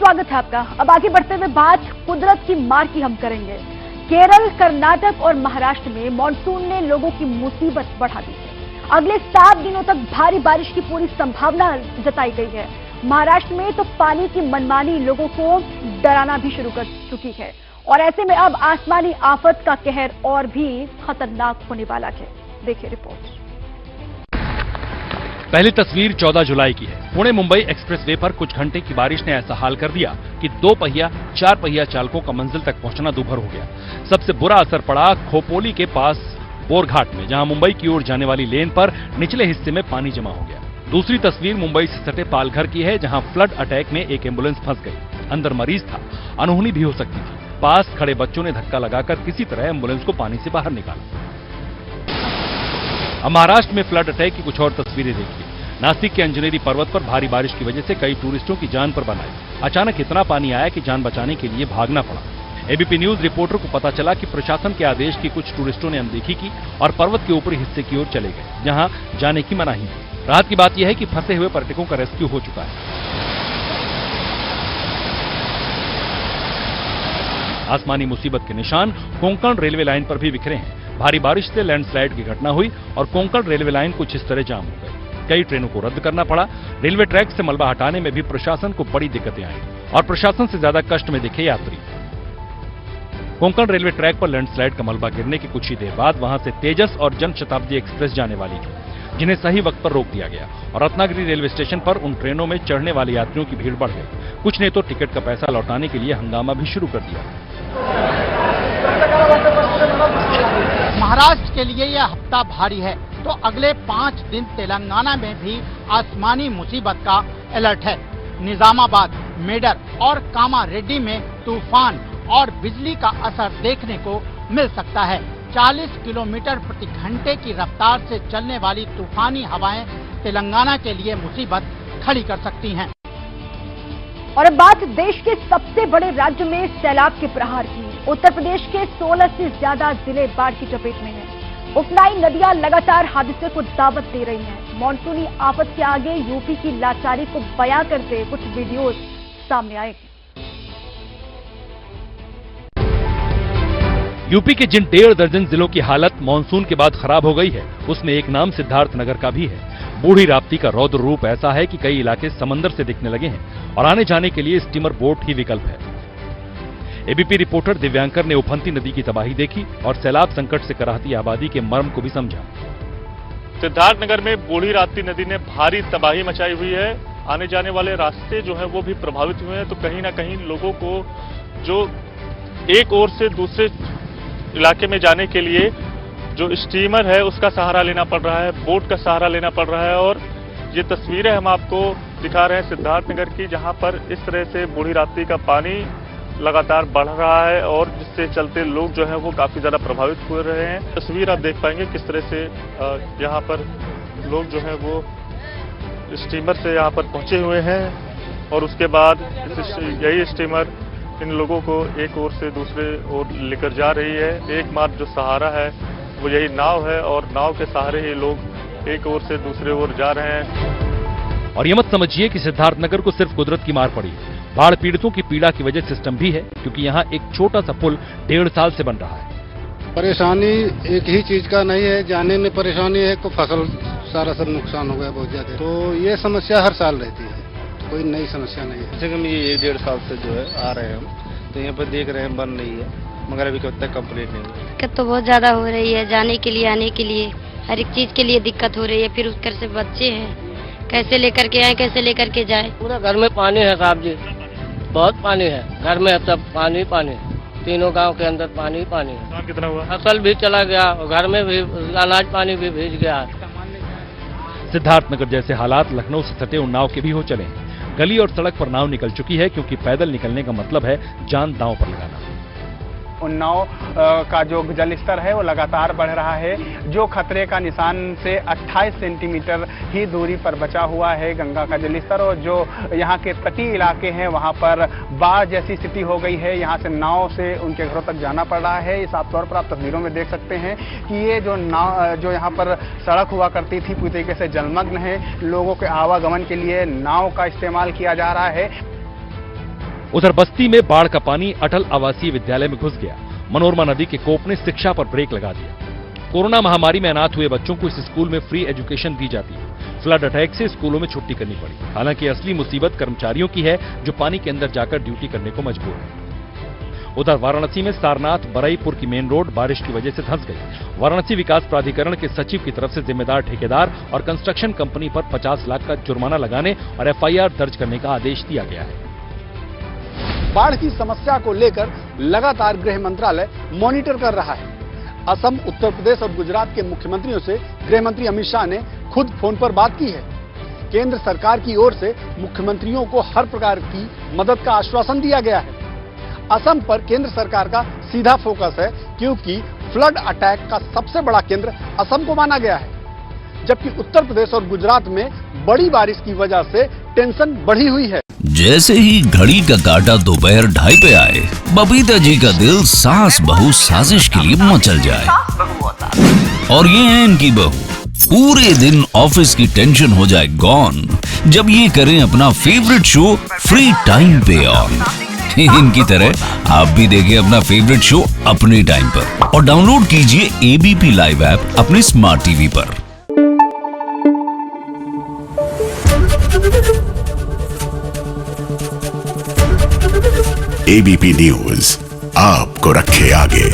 स्वागत है आपका। अब आगे बढ़ते हुए बात कुदरत की मार की हम करेंगे। केरल, कर्नाटक और महाराष्ट्र में मानसून ने लोगों की मुसीबत बढ़ा दी है। अगले 7 दिनों तक भारी बारिश की पूरी संभावना जताई गई है। महाराष्ट्र में तो पानी की मनमानी लोगों को डराना भी शुरू कर चुकी है और ऐसे में अब आसमानी आफत का कहर और भी खतरनाक होने वाला है। देखिए रिपोर्ट। पहली तस्वीर 14 जुलाई की है। पुणे मुंबई एक्सप्रेसवे पर कुछ घंटे की बारिश ने ऐसा हाल कर दिया कि 2 पहिया 4 पहिया चालकों का मंजिल तक पहुंचना दूभर हो गया। सबसे बुरा असर पड़ा खोपोली के पास बोरघाट में, जहां मुंबई की ओर जाने वाली लेन पर निचले हिस्से में पानी जमा हो गया। दूसरी तस्वीर मुंबई से सटे पालघर की है, जहां फ्लड अटैक में एक एम्बुलेंस फंस गई। अंदर मरीज था, अनहोनी भी हो सकती थी। पास खड़े बच्चों ने धक्का लगाकर किसी तरह एम्बुलेंस को पानी से बाहर निकाला। अब महाराष्ट्र में फ्लड अटैक की कुछ और तस्वीरें देखिए। नासिक के अंजनेरी पर्वत पर भारी बारिश की वजह से कई टूरिस्टों की जान पर बन आई। अचानक इतना पानी आया कि जान बचाने के लिए भागना पड़ा। एबीपी न्यूज रिपोर्टर को पता चला कि प्रशासन के आदेश की कुछ टूरिस्टों ने अनदेखी की और पर्वत के ऊपरी हिस्से की ओर चले गए, जहां जाने की मनाही है। राहत की बात यह है कि फंसे हुए पर्यटकों का रेस्क्यू हो चुका है। आसमानी मुसीबत के निशान कोंकण रेलवे लाइन पर भी बिखरे हैं। भारी बारिश से लैंडस्लाइड की घटना हुई और कोंकण रेलवे लाइन कुछ इस तरह जाम हो गई। कई ट्रेनों को रद्द करना पड़ा। रेलवे ट्रैक से मलबा हटाने में भी प्रशासन को बड़ी दिक्कतें आई और प्रशासन से ज्यादा कष्ट में दिखे यात्री। कोंकण रेलवे ट्रैक पर लैंडस्लाइड का मलबा गिरने के कुछ ही देर बाद वहां से तेजस और जनशताब्दी एक्सप्रेस जाने वाली थी, जिन्हें सही वक्त पर रोक दिया गया और रत्नागिरी रेलवे स्टेशन पर उन ट्रेनों में चढ़ने वाले यात्रियों की भीड़ बढ़ गई। कुछ ने तो टिकट का पैसा लौटाने के लिए हंगामा भी शुरू कर दिया। महाराष्ट्र के लिए यह हफ्ता भारी है, तो अगले 5 दिन तेलंगाना में भी आसमानी मुसीबत का अलर्ट है। निजामाबाद, मेडर और कामारेड्डी में तूफान और बिजली का असर देखने को मिल सकता है। 40 किलोमीटर प्रति घंटे की रफ्तार से चलने वाली तूफानी हवाएं तेलंगाना के लिए मुसीबत खड़ी कर सकती हैं। और अब बात देश के सबसे बड़े राज्य में सैलाब के प्रहार की। उत्तर प्रदेश के 16 से ज्यादा जिले बाढ़ की चपेट में हैं। उफनाई नदियां लगातार हादसे को दावत दे रही हैं। मॉनसूनी आफत के आगे यूपी की लाचारी को बयां करते कुछ वीडियोस सामने आए। यूपी के जिन 1.5 दर्जन जिलों की हालत मानसून के बाद खराब हो गई है, उसमें एक नाम सिद्धार्थनगर का भी है। बूढ़ी राप्ती का रौद्र रूप ऐसा है कि कई इलाके समंदर से दिखने लगे हैं और आने जाने के लिए स्टीमर बोट ही विकल्प है। एबीपी रिपोर्टर दिव्यांकर ने उफनती नदी की तबाही देखी और सैलाब संकट से कराहती आबादी के मर्म को भी समझा। सिद्धार्थनगर में बूढ़ी राप्ती नदी ने भारी तबाही मचाई हुई है। आने जाने वाले रास्ते जो है वो भी प्रभावित हुए हैं, तो कहीं ना कहीं लोगों को जो एक ओर से दूसरे इलाके में जाने के लिए जो स्टीमर है उसका सहारा लेना पड़ रहा है, बोट का सहारा लेना पड़ रहा है। और ये तस्वीरें हम आपको दिखा रहे हैं सिद्धार्थनगर की, जहां पर इस तरह से बूढ़ी राप्ती का पानी लगातार बढ़ रहा है और जिससे चलते लोग जो हैं वो काफी ज्यादा प्रभावित हो रहे हैं। तस्वीर आप देख पाएंगे किस तरह से यहाँ पर लोग जो हैं वो स्टीमर से यहाँ पर पहुंचे हुए हैं और उसके बाद यही स्टीमर इन लोगों को एक ओर से दूसरे ओर लेकर जा रही है। एकमात्र जो सहारा है वो यही नाव है और नाव के सहारे ही लोग एक ओर से दूसरे ओर जा रहे हैं। और ये मत समझिए कि सिद्धार्थनगर को सिर्फ कुदरत की मार पड़ी। बाढ़ पीड़ितों की पीड़ा की वजह सिस्टम भी है, क्योंकि यहाँ एक छोटा सा पुल 1.5 साल से बन रहा है। परेशानी एक ही चीज का नहीं है, जाने में परेशानी है, तो फसल सारा सब नुकसान हो गया बहुत ज्यादा। तो ये समस्या हर साल रहती है, कोई नई समस्या नहीं है। जैसे कि ये 1.5 साल से जो है आ रहे हैं हम, तो यहाँ पर देख रहे हैं बन रही है, मगर अभी कब तक कंप्लीट नहीं हुई। दिक्कत तो बहुत ज्यादा हो रही है, जाने के लिए आने के लिए हर एक चीज के लिए दिक्कत हो रही है। फिर उसकर से बच्चे हैं, कैसे लेकर के आए, कैसे लेकर के जाए। पूरा घर में पानी है साहब जी, बहुत पानी है घर में, सब पानी पानी, तीनों गांव के अंदर पानी पानी है। नुकसान कितना हुआ? फसल भी चला गया और घर में भी अनाज पानी भी भीज गया। सिद्धार्थनगर जैसे हालात लखनऊ से सटे उन्नाव के भी हो चले हैं। गली और सड़क पर नाव निकल चुकी है, क्योंकि पैदल निकलने का मतलब है जान दांव पर लगाना। उन्नाव का जो जल स्तर है वो लगातार बढ़ रहा है। जो खतरे का निशान से 28 सेंटीमीटर ही दूरी पर बचा हुआ है गंगा का जल स्तर, और जो यहाँ के तटीय इलाके हैं वहाँ पर बाढ़ जैसी स्थिति हो गई है। यहाँ से नाव से उनके घरों तक जाना पड़ रहा है। साफ तौर पर आप तस्वीरों में देख सकते हैं कि ये जो नाव, जो यहाँ पर सड़क हुआ करती थी, पूरी तरीके से जलमग्न है। लोगों के आवागमन के लिए नाव का इस्तेमाल किया जा रहा है। उधर बस्ती में बाढ़ का पानी अटल आवासीय विद्यालय में घुस गया। मनोरमा नदी के कोप ने शिक्षा पर ब्रेक लगा दिया। कोरोना महामारी में अनाथ हुए बच्चों को इस स्कूल में फ्री एजुकेशन दी जाती है। फ्लड अटैक से स्कूलों में छुट्टी करनी पड़ी। हालांकि असली मुसीबत कर्मचारियों की है जो पानी के अंदर जाकर ड्यूटी करने को मजबूर है। उधर वाराणसी में सारनाथ बरईपुर की मेन रोड बारिश की वजह से धंस गई। वाराणसी विकास प्राधिकरण के सचिव की तरफ से जिम्मेदार ठेकेदार और कंस्ट्रक्शन कंपनी पर 50 लाख का जुर्माना लगाने और एफआईआर दर्ज करने का आदेश दिया गया है। बाढ़ की समस्या को लेकर लगातार गृह मंत्रालय मॉनिटर कर रहा है। असम, उत्तर प्रदेश और गुजरात के मुख्यमंत्रियों से गृह मंत्री अमित शाह ने खुद फोन पर बात की है। केंद्र सरकार की ओर से मुख्यमंत्रियों को हर प्रकार की मदद का आश्वासन दिया गया है। असम पर केंद्र सरकार का सीधा फोकस है क्योंकि फ्लड अटैक का सबसे बड़ा केंद्र असम को माना गया है, जबकि उत्तर प्रदेश और गुजरात में बड़ी बारिश की वजह से टेंशन बढ़ी हुई है। जैसे ही घड़ी का काटा दोपहर 2:30 पे आए, बबीता जी का दिल सास बहू साजिश के लिए मचल जाए। और ये है इनकी बहू, पूरे दिन ऑफिस की टेंशन हो जाए गॉन जब ये करें अपना फेवरेट शो फ्री टाइम पे ऑन। इनकी तरह आप भी देखिए अपना फेवरेट शो अपने टाइम पर और डाउनलोड कीजिए एबीपी लाइव ऐप अपने स्मार्ट टीवी पर। एबीपी न्यूज आपको रखे आगे।